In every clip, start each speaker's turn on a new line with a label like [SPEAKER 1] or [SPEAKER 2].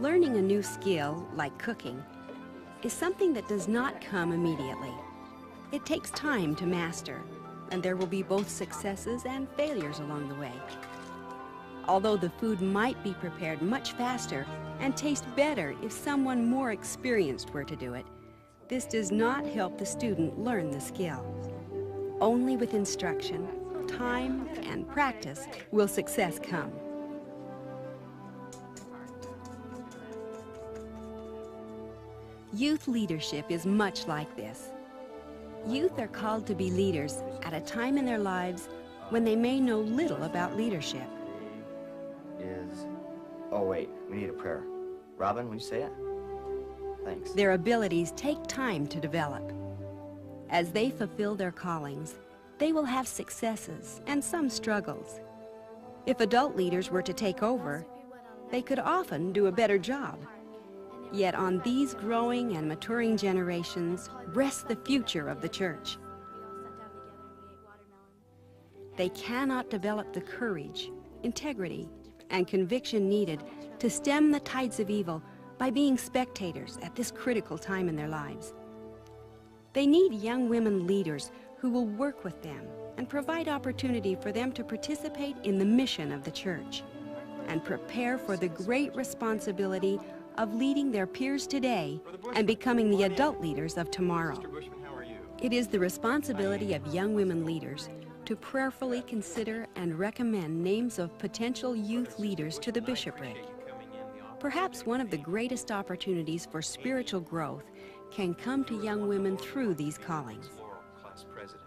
[SPEAKER 1] Learning a new skill, like cooking, is something that does not come immediately. It takes time to master, and there will be both successes and failures along the way. Although the food might be prepared much faster and taste better if someone more experienced were to do it, this does not help the student learn the skill. Only with instruction, time, and practice will success come. Youth leadership is much like this. Youth are called to be leaders at a time in their lives when they may know little about leadership.
[SPEAKER 2] Oh wait, we need a prayer. Robin, will you say it? Thanks.
[SPEAKER 1] Their abilities take time to develop. As they fulfill their callings, they will have successes and some struggles. If adult leaders were to take over, they could often do a better job. Yet on these growing and maturing generations rests the future of the church. They cannot develop the courage, integrity, and conviction needed to stem the tides of evil by being spectators at this critical time in their lives. They need young women leaders who will work with them and provide opportunity for them to participate in the mission of the church and prepare for the great responsibility of leading their peers today and becoming the adult leaders of tomorrow. It is the responsibility of young women leaders to prayerfully consider and recommend names of potential youth leaders to the bishopric. Perhaps one of the greatest opportunities for spiritual growth can come to young women through these callings.
[SPEAKER 3] Class president.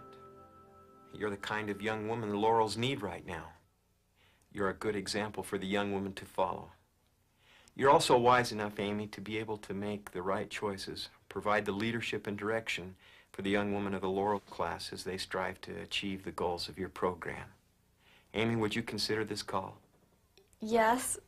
[SPEAKER 3] You're the kind of young woman the Laurels need right now. You're a good example for the young women to follow. You're also wise enough, Amy, to be able to make the right choices, provide the leadership and direction for the young women of the Laurel class as they strive to achieve the goals of your program. Amy, would you consider this call?
[SPEAKER 4] Yes.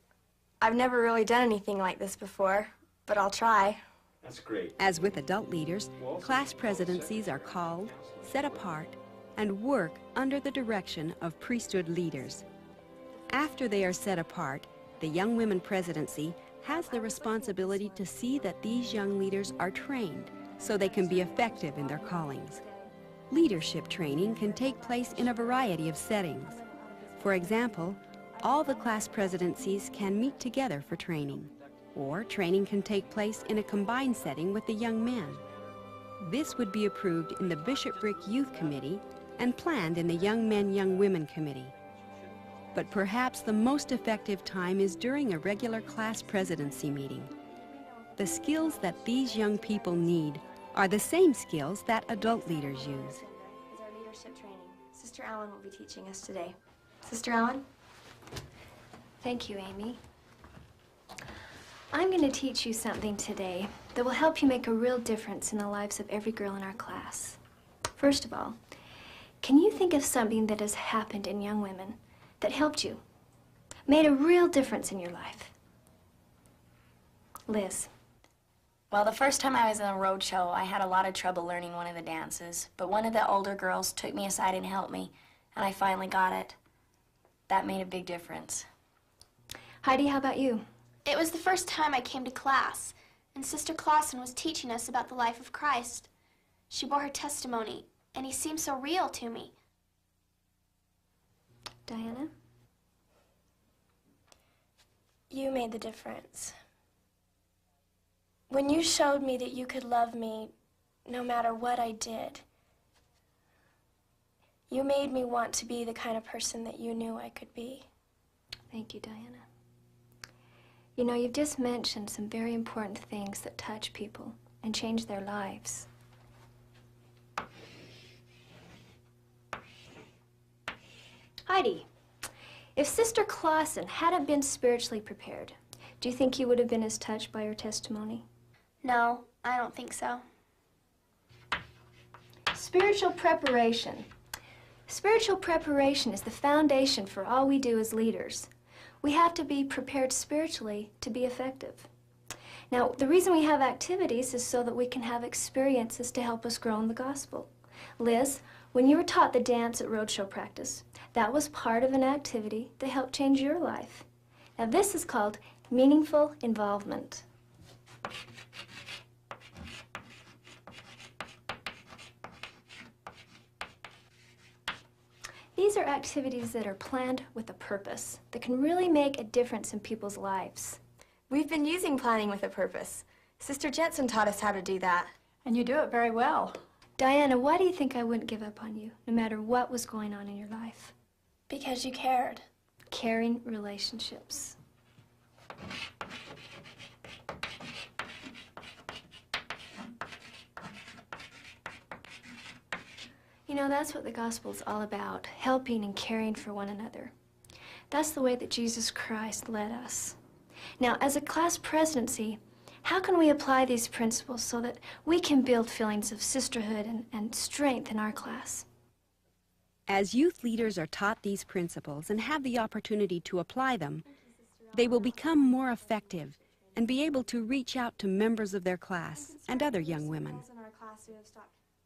[SPEAKER 4] I've never really done anything like this before, but I'll try.
[SPEAKER 3] That's great.
[SPEAKER 1] As with adult leaders, class presidencies are called, set apart, and work under the direction of priesthood leaders. After they are set apart, the Young Women Presidency has the responsibility to see that these young leaders are trained so they can be effective in their callings. Leadership training can take place in a variety of settings. For example, all the class presidencies can meet together for training, or training can take place in a combined setting with the young men. This would be approved in the Bishopric Youth Committee and planned in the Young Men, Young Women Committee. But perhaps the most effective time is during a regular class presidency meeting. The skills that these young people need are the same skills that adult leaders use.
[SPEAKER 4] It's our leadership training. Sister Allen will be teaching us today. Sister Allen?
[SPEAKER 5] Thank you, Amy. I'm going to teach you something today that will help you make a real difference in the lives of every girl in our class. First of all, can you think of something that has happened in young women that helped you, made a real difference in your life? Liz.
[SPEAKER 6] Well, the first time I was in a road show, I had a lot of trouble learning one of the dances, but one of the older girls took me aside and helped me, and I finally got it. That made a big difference.
[SPEAKER 5] Heidi, how about you?
[SPEAKER 7] It was the first time I came to class, and Sister Clausen was teaching us about the life of Christ. She bore her testimony, and he seemed so real to me.
[SPEAKER 5] Diana?
[SPEAKER 8] You made the difference. When you showed me that you could love me no matter what I did, you made me want to be the kind of person that you knew I could be.
[SPEAKER 5] Thank you, Diana. You know, you've just mentioned some very important things that touch people and change their lives. Heidi, if Sister Clausen hadn't been spiritually prepared, do you think you would have been as touched by her testimony?
[SPEAKER 7] No, I don't think so.
[SPEAKER 5] Spiritual preparation. Spiritual preparation is the foundation for all we do as leaders. We have to be prepared spiritually to be effective. Now, the reason we have activities is so that we can have experiences to help us grow in the gospel. Liz, when you were taught the dance at roadshow practice, that was part of an activity that helped change your life. Now, this is called Meaningful involvement. These are activities that are planned with a purpose, that can really make a difference in people's lives.
[SPEAKER 4] We've been using planning with a purpose. Sister Jensen taught us how to do that.
[SPEAKER 9] And you do it very well.
[SPEAKER 5] Diana, why do you think I wouldn't give up on you, no matter what was going on in your life?
[SPEAKER 8] Because you cared.
[SPEAKER 5] Caring relationships. You know, that's what the gospel's all about, helping and caring for one another. That's the way that Jesus Christ led us. Now, as a class presidency, how can we apply these principles so that we can build feelings of sisterhood and strength in our class?
[SPEAKER 1] As youth leaders are taught these principles and have the opportunity to apply them, they will become more effective and be able to reach out to members of their class and other young women.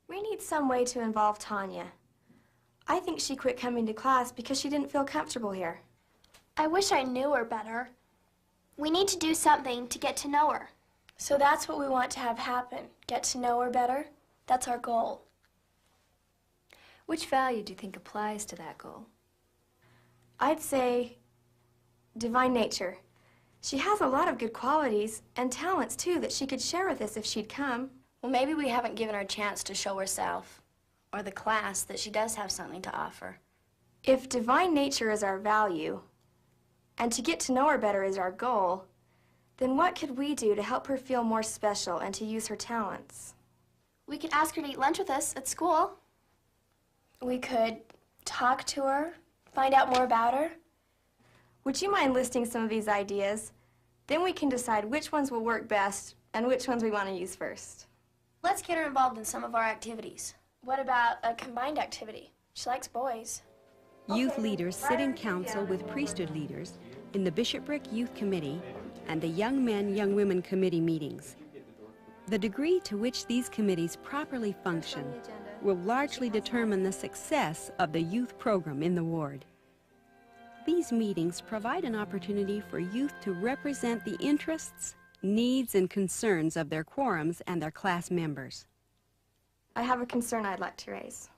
[SPEAKER 4] We need some way to involve Tanya. I think she quit coming to class because she didn't feel comfortable here.
[SPEAKER 7] I wish I knew her better. We need to do something to get to know her.
[SPEAKER 8] So that's what we want to have happen. Get to know her better. That's our goal.
[SPEAKER 5] Which value do you think applies to that goal?
[SPEAKER 4] I'd say divine nature. She has a lot of good qualities and talents, too, that she could share with us if she'd come.
[SPEAKER 6] Well, maybe we haven't given her a chance to show herself, or the class that she does have something to offer.
[SPEAKER 4] If divine nature is our value, and to get to know her better is our goal, then what could we do to help her feel more special and to use her talents?
[SPEAKER 7] We could ask her to eat lunch with us at school.
[SPEAKER 8] We could talk to her, find out more about her.
[SPEAKER 4] Would you mind listing some of these ideas? Then we can decide which ones will work best and which ones we want to use first.
[SPEAKER 6] Let's get her involved in some of our activities.
[SPEAKER 8] What about a combined activity? She likes boys.
[SPEAKER 1] Youth leaders sit in council with priesthood leaders in the Bishopric Youth Committee and the Young Men, Young Women Committee meetings. The degree to which these committees properly function will largely determine the success of the youth program in the ward. These meetings provide an opportunity for youth to represent the interests, needs, and concerns of their quorums and their class members.
[SPEAKER 4] I have a concern I'd like to raise.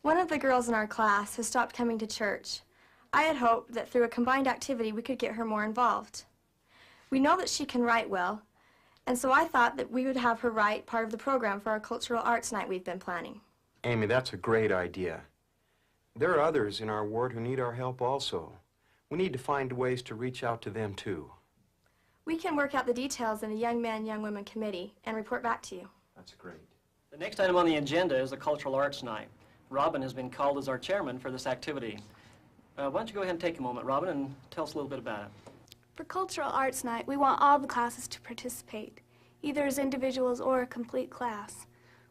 [SPEAKER 4] One of the girls in our class has stopped coming to church. I had hoped that through a combined activity we could get her more involved. We know that she can write well, and so I thought that we would have her write part of the program for our cultural arts night we've been planning.
[SPEAKER 3] Amy, that's a great idea. There are others in our ward who need our help also. We need to find ways to reach out to them too.
[SPEAKER 4] We can work out the details in the Young Men, Young Women Committee and report back to you.
[SPEAKER 3] That's great.
[SPEAKER 10] The next item on the agenda is the Cultural Arts Night. Robin has been called as our chairman for this activity. Why don't you go ahead and take a moment, Robin, and tell us a little bit about it.
[SPEAKER 11] For Cultural Arts Night, we want all the classes to participate, either as individuals or a complete class.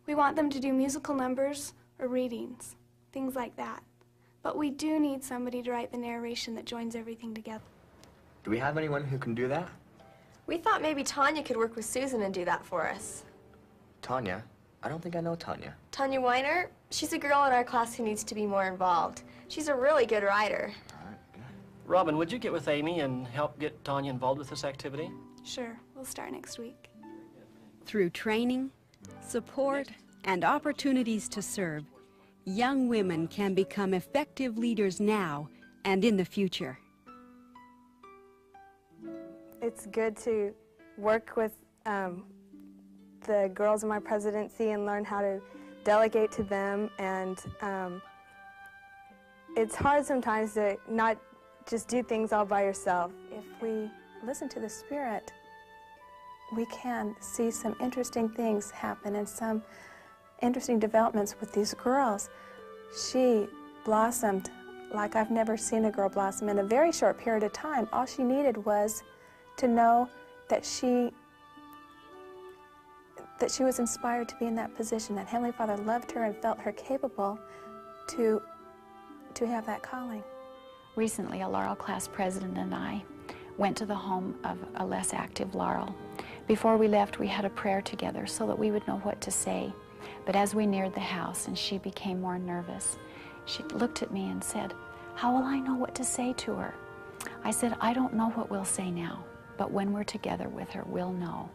[SPEAKER 11] We want them to do musical numbers or readings, things like that. But we do need somebody to write the narration that joins everything together.
[SPEAKER 2] Do we have anyone who can do that?
[SPEAKER 4] We thought maybe Tanya could work with Susan and do that for us.
[SPEAKER 2] Tanya? I don't think I know Tanya.
[SPEAKER 4] Tanya Weiner? She's a girl in our class who needs to be more involved. She's a really good writer.
[SPEAKER 2] All right, good.
[SPEAKER 10] Robin, would you get with Amy and help get Tanya involved with this activity?
[SPEAKER 11] Sure, we'll start next week.
[SPEAKER 1] Through training, support, and opportunities to serve, young women can become effective leaders now and in the future.
[SPEAKER 12] It's good to work with the girls in my presidency and learn how to delegate to them, and it's hard sometimes to not just do things all by yourself.
[SPEAKER 9] If we listen to the Spirit, we can see some interesting things happen and some interesting developments with these girls. She blossomed like I've never seen a girl blossom in a very short period of time. All she needed was to know that she was inspired to be in that position, that Heavenly Father loved her and felt her capable to have that calling.
[SPEAKER 13] Recently, a Laurel class president and I went to the home of a less active Laurel. Before we left, we had a prayer together so that we would know what to say. But as we neared the house and she became more nervous, she looked at me and said, "How will I know what to say to her?" I said, "I don't know what we'll say now. but when we're together with her, we'll know.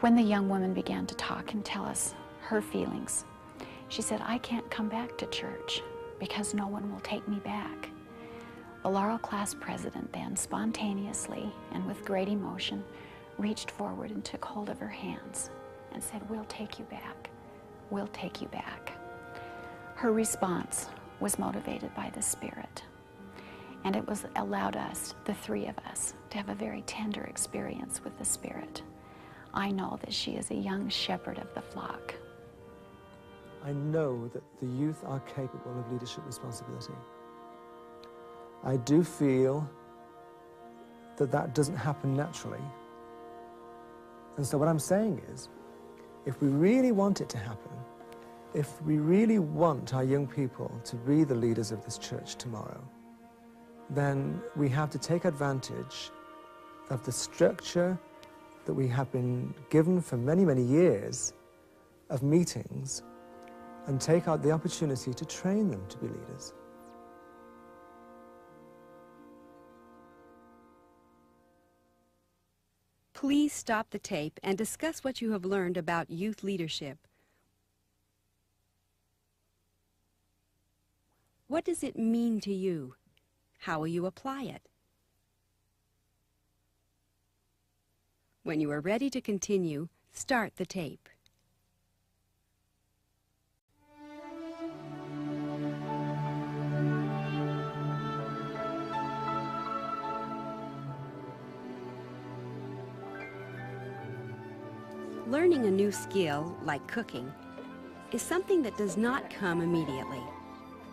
[SPEAKER 13] When the young woman began to talk and tell us her feelings, she said, I can't come back to church because no one will take me back. The Laurel class president then spontaneously and with great emotion reached forward and took hold of her hands and said, we'll take you back. We'll take you back. Her response was motivated by the Spirit. And it was allowed us, the three of us, to have a very tender experience with the Spirit. I know that she is a young shepherd of the flock.
[SPEAKER 14] I know that the youth are capable of leadership responsibility. I do feel that that doesn't happen naturally. And so what I'm saying is, if we really want it to happen, if we really want our young people to be the leaders of this church tomorrow, then we have to take advantage of the structure that we have been given for many, many years of meetings and take out the opportunity to train them to be leaders.
[SPEAKER 1] Please stop the tape and discuss what you have learned about youth leadership. What does it mean to you? How will you apply it? When you are ready to continue, start the tape. Learning a new skill, like cooking, is something that does not come immediately.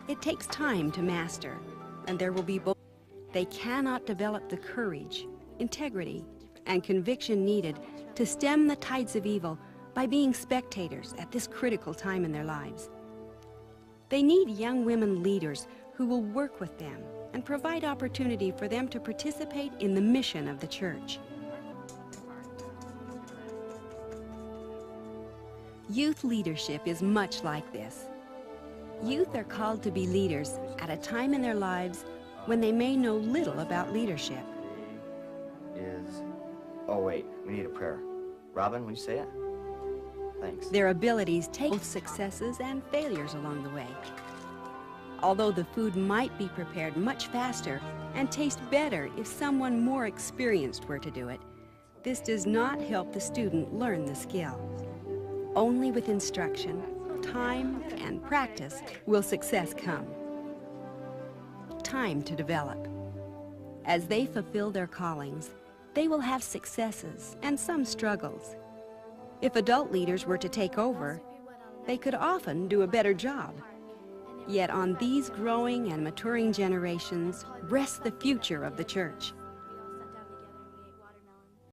[SPEAKER 1] It takes time to master, and there will be both. They cannot develop the courage, integrity, and conviction needed to stem the tides of evil by being spectators at this critical time in their lives. They need young women leaders who will work with them and provide opportunity for them to participate in the mission of the church. Youth leadership is much like this. Youth are called to be leaders at a time in their lives when they may know little about leadership.
[SPEAKER 2] Oh, wait, we need a prayer. Robin, will you say it? Thanks.
[SPEAKER 1] Their abilities take both successes and failures along the way. Although the food might be prepared much faster and taste better if someone more experienced were to do it, this does not help the student learn the skill. Only with instruction, time, and practice will success come. Time to develop. As they fulfill their callings, they will have successes and some struggles. If adult leaders were to take over, they could often do a better job. Yet on these growing and maturing generations rests the future of the church.